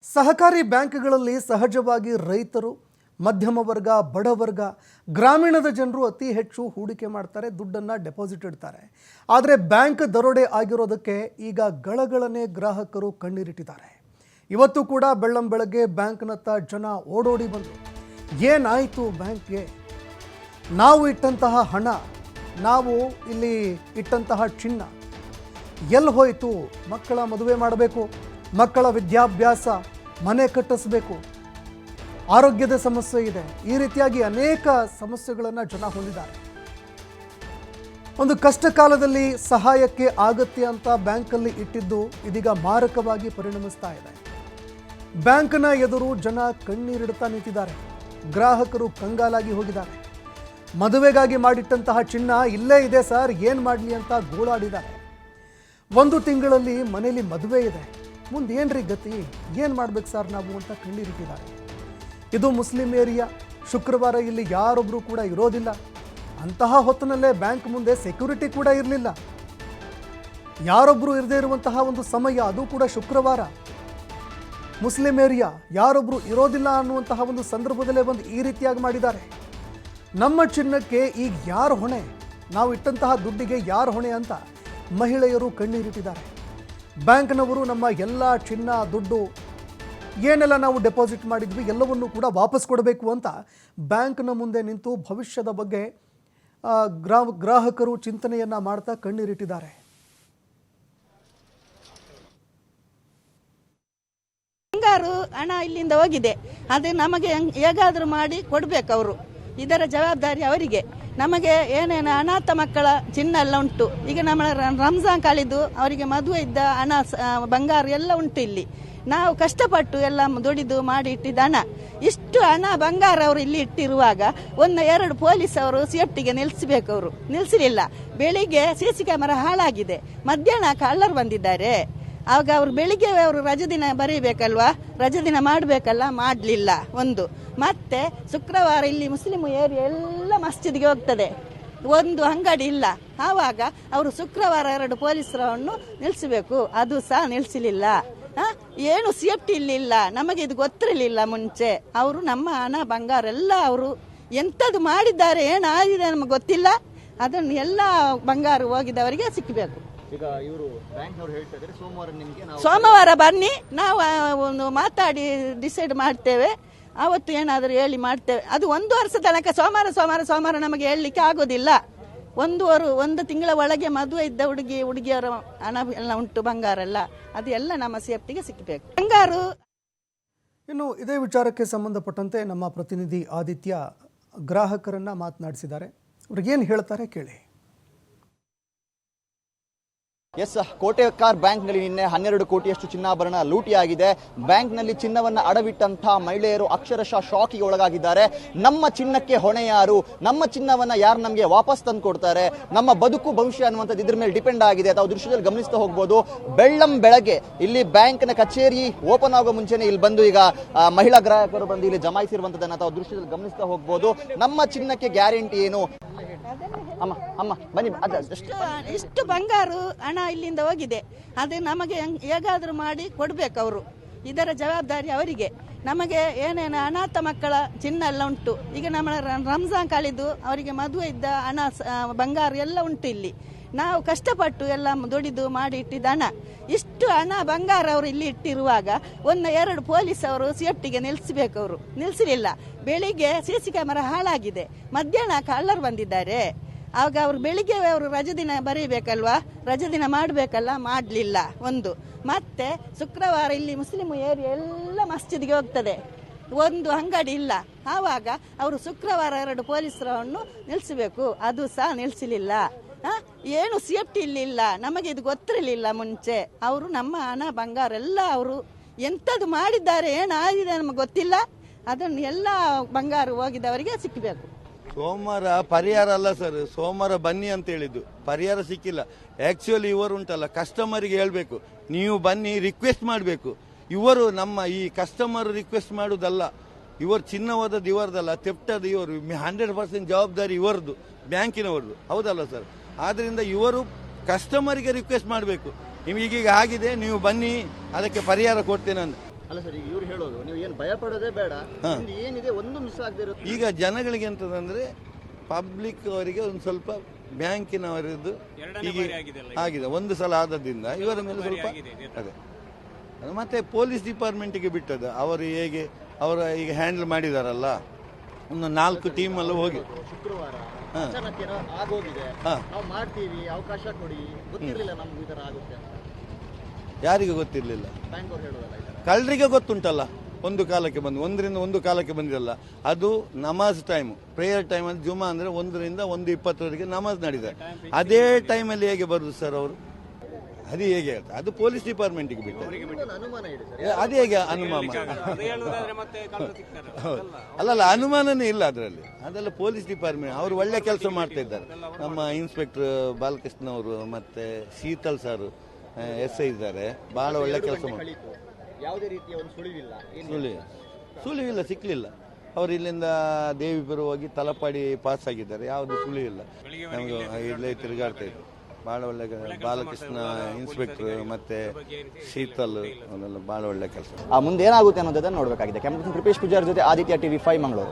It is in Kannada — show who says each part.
Speaker 1: ಸಹಕಾರಿ ಬ್ಯಾಂಕ್ಗಳಲ್ಲಿ ಸಹಜವಾಗಿ ರೈತರು, ಮಧ್ಯಮ ವರ್ಗ, ಬಡವರ್ಗ, ಗ್ರಾಮೀಣದ ಜನರು ಅತಿ ಹೆಚ್ಚು ಹೂಡಿಕೆ ಮಾಡ್ತಾರೆ, ದುಡ್ಡನ್ನು ಡೆಪಾಸಿಟ್ ಇಡ್ತಾರೆ. ಆದರೆ ಬ್ಯಾಂಕ್ ದರೋಡೆ ಆಗಿರೋದಕ್ಕೆ ಈಗ ಗಳಗಳನೆ ಗ್ರಾಹಕರು ಕಣ್ಣೀರಿಟ್ಟಿದ್ದಾರೆ. ಇವತ್ತು ಕೂಡ ಬೆಳ್ಳಂಬೆಳಗ್ಗೆ ಬ್ಯಾಂಕ್ನತ್ತ ಜನ ಓಡೋಡಿ ಬಂದರು. ಏನಾಯಿತು ಬ್ಯಾಂಕ್ಗೆ? ನಾವು ಇಟ್ಟಂತಹ ಹಣ, ನಾವು ಇಲ್ಲಿ ಇಟ್ಟಂತಹ ಚಿನ್ನ ಎಲ್ಲಿ ಹೋಯಿತು? ಮಕ್ಕಳ ಮದುವೆ ಮಾಡಬೇಕು, ಮಕ್ಕಳ ವಿದ್ಯಾಭ್ಯಾಸ, ಮನೆ ಕಟ್ಟಿಸಬೇಕು, ಆರೋಗ್ಯದ ಸಮಸ್ಯೆ ಇದೆ. ಈ ರೀತಿಯಾಗಿ ಅನೇಕ ಸಮಸ್ಯೆಗಳನ್ನು ಜನ ಹೊಂದಿದ್ದಾರೆ. ಒಂದು ಕಷ್ಟ ಕಾಲದಲ್ಲಿ ಸಹಾಯಕ್ಕೆ ಆಗತ್ಯ ಅಂತ ಬ್ಯಾಂಕಲ್ಲಿ ಇಟ್ಟಿದ್ದು ಇದೀಗ ಮಾರಕವಾಗಿ ಪರಿಣಮಿಸ್ತಾ ಇದೆ. ಬ್ಯಾಂಕ್ನ ಎದುರು ಜನ ಕಣ್ಣೀರಿಡ್ತಾ ನಿಂತಿದ್ದಾರೆ. ಗ್ರಾಹಕರು ಕಂಗಾಲಾಗಿ ಹೋಗಿದ್ದಾರೆ. ಮದುವೆಗಾಗಿ ಮಾಡಿಟ್ಟಂತಹ ಚಿನ್ನ ಇಲ್ಲೇ ಇದೆ ಸರ್, ಏನು ಮಾಡಲಿ ಅಂತ ಗೋಳಾಡಿದ್ದಾರೆ. 1 ತಿಂಗಳಲ್ಲಿ ಮನೆಯಲ್ಲಿ ಮದುವೆ ಇದೆ, ಮುಂದೆ ಏನ್ರಿ ಗತಿ, ಏನು ಮಾಡ್ಬೇಕು ಸರ್ ನಾವು ಅಂತ ಕಣ್ಣೀರಿಟ್ಟಿದ್ದಾರೆ. ಇದು ಮುಸ್ಲಿಂ ಏರಿಯಾ. ಶುಕ್ರವಾರ ಇಲ್ಲಿ ಯಾರೊಬ್ಬರು ಕೂಡ ಇರೋದಿಲ್ಲ. ಅಂತಹ ಹೊತ್ತಿನಲ್ಲೇ ಬ್ಯಾಂಕ್ ಮುಂದೆ ಸೆಕ್ಯೂರಿಟಿ ಕೂಡ ಇರಲಿಲ್ಲ. ಯಾರೊಬ್ಬರು ಇರದೇ ಇರುವಂತಹ ಒಂದು ಸಮಯ, ಅದು ಕೂಡ ಶುಕ್ರವಾರ. ಮುಸ್ಲಿಂ ಏರಿಯಾ, ಯಾರೊಬ್ಬರು ಇರೋದಿಲ್ಲ ಅನ್ನುವಂತಹ ಒಂದು ಸಂದರ್ಭದಲ್ಲೇ ಬಂದು ಈ ರೀತಿಯಾಗಿ ಮಾಡಿದ್ದಾರೆ. ನಮ್ಮ ಚಿನ್ನಕ್ಕೆ ಈಗ ಯಾರು ಹೊಣೆ? ನಾವು ಇಟ್ಟಂತಹ ದುಡ್ಡಿಗೆ ಯಾರು ಹೊಣೆ ಅಂತ ಮಹಿಳೆಯರು ಕಣ್ಣೀರಿಟ್ಟಿದ್ದಾರೆ. ಬ್ಯಾಂಕ್ನವರು ನಮ್ಮ ಎಲ್ಲ ಚಿನ್ನ, ದುಡ್ಡು ಏನೆಲ್ಲ ನಾವು ಡೆಪಾಸಿಟ್ ಮಾಡಿದ್ವಿ ಎಲ್ಲವನ್ನೂ ಕೂಡ ವಾಪಸ್ ಕೊಡಬೇಕು ಅಂತ ಬ್ಯಾಂಕ್ನ ಮುಂದೆ ನಿಂತು ಭವಿಷ್ಯದ ಬಗ್ಗೆ ಗ್ರಾಹಕರು ಚಿಂತನೆಯನ್ನು ಮಾಡ್ತಾ ಕಣ್ಣೀರಿಟ್ಟಿದ್ದಾರೆ.
Speaker 2: ಬಂಗಾರು ಹಣ ಇಲ್ಲಿಂದ ಹೋಗಿದೆ, ಅದು ನಮಗೆ ಹೇಗಾದರೂ ಮಾಡಿ ಕೊಡಬೇಕು. ಅವರು ಇದರ ಜವಾಬ್ದಾರಿ ಅವರಿಗೆ. ನಮಗೆ ಏನೇನು ಅನಾಥ ಮಕ್ಕಳ ಚಿನ್ನ ಎಲ್ಲ ಉಂಟು. ಈಗ ನಮ್ಮ ರಂಜಾನ್ ಕಳೆದು ಅವರಿಗೆ ಮದುವೆ ಇದ್ದ ಹಣ, ಬಂಗಾರ ಎಲ್ಲ ಉಂಟು ಇಲ್ಲಿ. ನಾವು ಕಷ್ಟಪಟ್ಟು ಎಲ್ಲ ದುಡಿದು ಮಾಡಿ ಇಟ್ಟಿದ್ದ ಹಣ, ಇಷ್ಟು ಹಣ ಬಂಗಾರ ಅವರು ಇಲ್ಲಿ ಇಟ್ಟಿರುವಾಗ 1-2 ಪೊಲೀಸ್ ಅವರು ಸೇಫ್ಟಿಗೆ ನಿಲ್ಲಿಸಬೇಕು. ಅವರು ನಿಲ್ಲಿಸಲಿಲ್ಲ. ಬೆಳಿಗ್ಗೆ CC ಕ್ಯಾಮರಾ ಹಾಳಾಗಿದೆ, ಮಧ್ಯಾಹ್ನ ಕಳ್ಳರು ಬಂದಿದ್ದಾರೆ. ಆಗ ಅವರು ಬೆಳಿಗ್ಗೆ ಅವರು ರಜೆ ದಿನ ಬರೀಬೇಕಲ್ವಾ, ರಜೆ ದಿನ ಮಾಡಬೇಕಲ್ಲ, ಮಾಡಲಿಲ್ಲ. ಒಂದು ಮತ್ತೆ ಶುಕ್ರವಾರ ಇಲ್ಲಿ ಮುಸ್ಲಿಂ ಏರಿಯಾ ಎಲ್ಲ ಮಸ್ಜಿದ್ಗೆ ಹೋಗ್ತದೆ, ಒಂದು ಅಂಗಡಿ ಇಲ್ಲ. ಆವಾಗ ಅವರು ಶುಕ್ರವಾರ 2 ಪೊಲೀಸರನ್ನು ನಿಲ್ಲಿಸಬೇಕು, ಅದು ಸಹ ನಿಲ್ಲಿಸಲಿಲ್ಲ. ಏನು ಸೇಫ್ಟಿ ಇಲ್ಲಿಲ್ಲ. ನಮಗೆ ಇದು ಗೊತ್ತಿರಲಿಲ್ಲ ಮುಂಚೆ. ಅವರು ನಮ್ಮ ಹಣ ಬಂಗಾರ ಎಲ್ಲ ಅವರು ಎಂಥದ್ದು ಮಾಡಿದ್ದಾರೆ, ಏನಾಗಿದೆ ನಮಗೆ ಗೊತ್ತಿಲ್ಲ. ಅದನ್ನು ಎಲ್ಲ ಬಂಗಾರ ಹೋಗಿದವರಿಗೆ ಸಿಕ್ಕಬೇಕು.
Speaker 3: ಈಗ ಇವರು ಬ್ಯಾಂಕ್ನವರು ಹೇಳ್ತಾ ಇದ್ದಾರೆ
Speaker 2: ಸೋಮವಾರ ಬನ್ನಿ, ನಾವು ಒಂದು ಮಾತಾಡಿ ಡಿಸೈಡ್ ಮಾಡ್ತೇವೆ. ಅವತ್ತು ಏನಾದರೂ ಹೇಳಿ ಮಾಡ್ತೇವೆ. ಅದು 1 ವರ್ಷ ತನಕ ಸೋಮವಾರ ನಮಗೆ ಹೇಳಲಿಕ್ಕೆ ಆಗೋದಿಲ್ಲ. 1 ತಿಂಗಳ ಒಳಗೆ ಮದುವೆ ಇದ್ದ ಹುಡುಗಿಯರ ಹಣ ಎಲ್ಲ ಉಂಟು, ಬಂಗಾರ ಎಲ್ಲ, ಅದು ಎಲ್ಲ ನಮ್ಮ ಸೇಫ್ಟಿಗೆ ಸಿಕ್ಕಬೇಕು. ಬಂಗಾರು.
Speaker 1: ಇನ್ನು ಇದೇ ವಿಚಾರಕ್ಕೆ ಸಂಬಂಧಪಟ್ಟಂತೆ ನಮ್ಮ ಪ್ರತಿನಿಧಿ ಆದಿತ್ಯ ಗ್ರಾಹಕರನ್ನ ಮಾತನಾಡಿಸಿದ್ದಾರೆ. ಅವ್ರಿಗೇನು ಹೇಳ್ತಾರೆ ಕೇಳಿ.
Speaker 3: ಎಸ್, ಕೋಟೆಕಾರ್ ಬ್ಯಾಂಕ್ನಲ್ಲಿ ನಿನ್ನೆ 12 ಕೋಟಿಯಷ್ಟು ಚಿನ್ನಾಭರಣ ಲೂಟಿಯಾಗಿದೆ. ಬ್ಯಾಂಕ್ನಲ್ಲಿ ಚಿನ್ನವನ್ನು ಅಡವಿಟ್ಟಂತಹ ಮಹಿಳೆಯರು ಅಕ್ಷರಶಃ ಶಾಕಿಗೆ ಒಳಗಾಗಿದ್ದಾರೆ. ನಮ್ಮ ಚಿನ್ನಕ್ಕೆ ಹೊಣೆ ಯಾರು? ನಮ್ಮ ಚಿನ್ನವನ್ನ ಯಾರು ನಮಗೆ ವಾಪಸ್ ತಂದು ಕೊಡ್ತಾರೆ? ನಮ್ಮ ಬದುಕು ಭವಿಷ್ಯ ಅನ್ನುವಂಥದ್ದು ಇದ್ರ ಮೇಲೆ ಡಿಪೆಂಡ್ ಆಗಿದೆ. ತಾವು ದೃಶ್ಯದಲ್ಲಿ ಗಮನಿಸ್ತಾ ಹೋಗ್ಬೋದು. ಬೆಳ್ಳಂಬೆಳಗ್ಗೆ ಇಲ್ಲಿ ಬ್ಯಾಂಕ್ನ ಕಚೇರಿ ಓಪನ್ ಆಗೋ ಮುಂಚೆನೆ ಇಲ್ಲಿ ಬಂದು ಈಗ ಮಹಿಳಾ ಗ್ರಾಹಕರು ಬಂದು ಇಲ್ಲಿ ಜಮಾಯಿಸಿರುವಂತದನ್ನ ತಾವು ದೃಶ್ಯದಲ್ಲಿ ಗಮನಿಸ್ತಾ ಹೋಗ್ಬೋದು. ನಮ್ಮ ಚಿನ್ನಕ್ಕೆ ಗ್ಯಾರಂಟಿ ಏನು? ಅಮ್ಮ ಬನ್ನಿ.
Speaker 2: ಇಷ್ಟು ಬಂಗಾರು ಹಣ ಇಲ್ಲಿಂದ ಹೋಗಿದೆ, ಅದು ನಮಗೆ ಹೇಗಾದರೂ ಮಾಡಿ ಕೊಡಬೇಕು. ಅವರು ಇದರ ಜವಾಬ್ದಾರಿ ಅವರಿಗೆ. ನಮಗೆ ಏನೇನು ಅನಾಥ ಮಕ್ಕಳ ಚಿನ್ನ ಎಲ್ಲ ಉಂಟು. ಈಗ ನಮ್ಮ ರಂಜಾನ್ ಕಳೆದು ಅವರಿಗೆ ಮದುವೆ ಇದ್ದ ಹಣ, ಬಂಗಾರ ಎಲ್ಲ ಉಂಟು ಇಲ್ಲಿ. ನಾವು ಕಷ್ಟಪಟ್ಟು ಎಲ್ಲ ದುಡಿದು ಮಾಡಿ ಇಟ್ಟಿದ್ದ ಹಣ, ಇಷ್ಟು ಹಣ ಬಂಗಾರ ಅವರು ಇಲ್ಲಿ ಇಟ್ಟಿರುವಾಗ 1-2 ಪೊಲೀಸ್ ಅವರು ಸೇಫ್ಟಿಗೆ ನಿಲ್ಲಿಸಬೇಕು. ಅವರು ನಿಲ್ಲಿಸಲಿಲ್ಲ. ಬೆಳಿಗ್ಗೆ CC ಕ್ಯಾಮರಾ ಹಾಳಾಗಿದೆ, ಮಧ್ಯಾಹ್ನ ಕಳ್ಳರು ಬಂದಿದ್ದಾರೆ. ಆಗ ಅವರು ಬೆಳಿಗ್ಗೆ ಅವರು ರಜೆ ದಿನ ಬರೀಬೇಕಲ್ವಾ, ರಜೆ ದಿನ ಮಾಡಬೇಕಲ್ಲ, ಮಾಡಲಿಲ್ಲ. ಒಂದು ಮತ್ತೆ ಶುಕ್ರವಾರ ಇಲ್ಲಿ ಮುಸ್ಲಿಂ ಏರಿಯಾ ಎಲ್ಲ ಮಸ್ಜಿದ್ಗೆ ಹೋಗ್ತದೆ, ಒಂದು ಅಂಗಡಿ ಇಲ್ಲ. ಆವಾಗ ಅವರು ಶುಕ್ರವಾರ 2 ಪೊಲೀಸರನ್ನು ನಿಲ್ಲಿಸಬೇಕು, ಅದು ಸಹ ನಿಲ್ಲಿಸಲಿಲ್ಲ. ಏನು ಸೇಫ್ಟಿ ಇಲ್ಲಿಲ್ಲ. ನಮಗೆ ಇದು ಗೊತ್ತಿರಲಿಲ್ಲ ಮುಂಚೆ. ಅವರು ನಮ್ಮ ಹಣ ಬಂಗಾರ ಎಲ್ಲ ಅವರು ಎಂಥದ್ದು ಮಾಡಿದ್ದಾರೆ, ಏನಾಗಿದೆ ನಮಗೆ ಗೊತ್ತಿಲ್ಲ. ಅದನ್ನು ಎಲ್ಲ ಬಂಗಾರ ಹೋಗಿದವರಿಗೆ ಸಿಕ್ಕಬೇಕು.
Speaker 4: ಸೋಮವಾರ ಪರಿಹಾರ ಅಲ್ಲ ಸರ್, ಸೋಮವಾರ ಬನ್ನಿ ಅಂತ ಹೇಳಿದ್ದು, ಪರಿಹಾರ ಸಿಕ್ಕಿಲ್ಲ. ಆಕ್ಚುಲಿ ಇವರು ಉಂಟಲ್ಲ, ಕಸ್ಟಮರ್ಗೆ ಹೇಳ್ಬೇಕು, ನೀವು ಬನ್ನಿ ರಿಕ್ವೆಸ್ಟ್ ಮಾಡಬೇಕು. ಇವರು ನಮ್ಮ ಈ ಕಸ್ಟಮರ್ ರಿಕ್ವೆಸ್ಟ್ ಮಾಡುವುದಲ್ಲ, ಇವರು ಚಿನ್ನ ಹೋದದ್ದು ಇವರದಲ್ಲ, ತೆಪ್ಟದ ಇವರು 100% ಜವಾಬ್ದಾರಿ ಇವರದು, ಬ್ಯಾಂಕಿನವರದು, ಹೌದಲ್ಲ ಸರ್? ಆದ್ರಿಂದ ಇವರು ಕಸ್ಟಮರ್ಗೆ ರಿಕ್ವೆಸ್ಟ್ ಮಾಡಬೇಕು, ನಿಮಗೀಗ ಆಗಿದೆ, ನೀವು ಬನ್ನಿ ಅದಕ್ಕೆ ಪರಿಹಾರ ಕೊಡ್ತೇನೆ ಅಂತ.
Speaker 3: ಅಲ್ಲ ಸರ್, ಈಗ ಇವ್ರು ಹೇಳೋದು ನೀವು ಏನು ಭಯ ಪಡೋದೇ ಬೇಡ, ನಿಮ್ದು ಏನಿದೆ ಒಂದು ಮಿಸ್ ಆಗದೆ ಇರುತ್ತೆ.
Speaker 4: ಈಗ ಜನಗಳಿಗೆ ಎಂತದಂದ್ರೆ ಪಬ್ಲಿಕ್ ಅವರಿಗೆ ಒಂದು ಸ್ವಲ್ಪ ಬ್ಯಾಂಕಿನವರದ್ದು ಈಗ ಆಗಿದೆ, ಒಂದು ಸಲ ಆದದಿಂದ ಇವರ ಮೇಲೆ ಸ್ವಲ್ಪ ಅದೇ. ಅದು ಮತ್ತೆ ಪೊಲೀಸ್ ಡಿಪಾರ್ಟ್ಮೆಂಟಿಗೆ ಬಿಟ್ಟದ್ದು, ಅವರು ಹೇಗೆ ಅವರು ಈಗ ಹ್ಯಾಂಡಲ್ ಮಾಡಿದಾರಲ್ಲ, ಒಂದು 4 ಟೀಮಲ್ಲೂ ಹೋಗಿ
Speaker 3: ಶುಕ್ರವಾರ ಅಚಾನಕ್ ಏನೋ ಆಗೋಗಿದೆ, ನಾವು ಮಾಡ್ತೀವಿ ಅವಕಾಶ ಕೊಡಿ, ಗೊತ್ತಿರಲಿಲ್ಲ ನಮ್ಗೆ ಈ ತರ ಆಗುತ್ತೆ ಅಂತ.
Speaker 4: ಯಾರಿಗೂ ಗೊತ್ತಿರಲಿಲ್ಲ,
Speaker 3: ಬ್ಯಾಂಕ್ ಅವ್ರು ಹೇಳೋದಲ್ಲ ಈ ತರ.
Speaker 4: ಕಳ್ಳರಿಗೆ ಗೊತ್ತುಂಟಲ್ಲ, ಒಂದು ಕಾಲಕ್ಕೆ ಬಂದು 1ರಿಂದ 1 ಕಾಲಕ್ಕೆ ಬಂದಿರಲ್ಲ, ಅದು ನಮಾಜ್ ಟೈಮ್, ಪ್ರೇಯರ್ ಟೈಮ್ ಅಲ್ಲಿ ಜುಮಾ ಅಂದ್ರೆ 1ರಿಂದ 1:20 ನಮಾಜ್ ನಡೆದಿದೆ. ಅದೇ ಟೈಮಲ್ಲಿ ಹೇಗೆ ಬರುದು ಸರ್ ಅವರು? ಅದು ಹೇಗೆ ಹೇಳ್ತಾರೆ? ಅದು ಪೊಲೀಸ್ ಡಿಪಾರ್ಟ್ಮೆಂಟ್ಗೆ ಬಿಟ್ಟು
Speaker 3: ಅನುಮಾನ ಇದೆ ಸರ್.
Speaker 4: ಅದು ಹೇಗೆ ಅನುಮಾನ? ಅಲ್ಲಲ್ಲ, ಅನುಮಾನನೇ ಇಲ್ಲ ಅದರಲ್ಲಿ. ಅದೆಲ್ಲ ಪೊಲೀಸ್ ಡಿಪಾರ್ಟ್ಮೆಂಟ್ ಅವರು ಒಳ್ಳೆ ಕೆಲಸ ಮಾಡ್ತಾ ಇದ್ದಾರೆ. ನಮ್ಮ ಇನ್ಸ್ಪೆಕ್ಟರ್ ಬಾಲಕೃಷ್ಣ ಅವರು ಮತ್ತೆ ಶೀತಲ್ ಸರ್ SI ಇದ್ದಾರೆ, ಬಹಳ ಒಳ್ಳೆ ಕೆಲಸ ಮಾಡ್ತಾರೆ.
Speaker 3: ಯಾವುದೇ ರೀತಿಯ ಒಂದು ಸುಳಿವಿಲ್ಲ,
Speaker 4: ಸುಳಿವಿಲ್ಲ, ಸಿಕ್ಲಿಲ್ಲ. ಅವರು ಇಲ್ಲಿಂದ ದೇವಿಪುರ ಹೋಗಿ ತಲಪಾಡಿ ಪಾಸ್ ಆಗಿದ್ದಾರೆ, ಯಾವುದು ಸುಳಿವಿಲ್ಲ. ನಮಗೆ ಇಲ್ಲೇ ತಿರುಗಾಡ್ತಾ ಇದ್ರು. ಬಹಳ ಒಳ್ಳೆ ಬಾಲಕೃಷ್ಣ ಇನ್ಸ್ಪೆಕ್ಟರ್ ಮತ್ತೆ ಶೀತಲ್ ಅವರೆಲ್ಲ ಬಹಳ ಒಳ್ಳೆ ಕೆಲಸ.
Speaker 3: ಮುಂದೆ ಏನಾಗುತ್ತೆ ಅನ್ನೋದನ್ನ ನೋಡಬೇಕಾಗಿದೆ. ಕ್ಯಾಮರಾ ಕೃಪೇಶ್ ಪೂಜಾರ್ ಜೊತೆ ಆದಿತ್ಯ TV 5 ಮಂಗಳೂರು.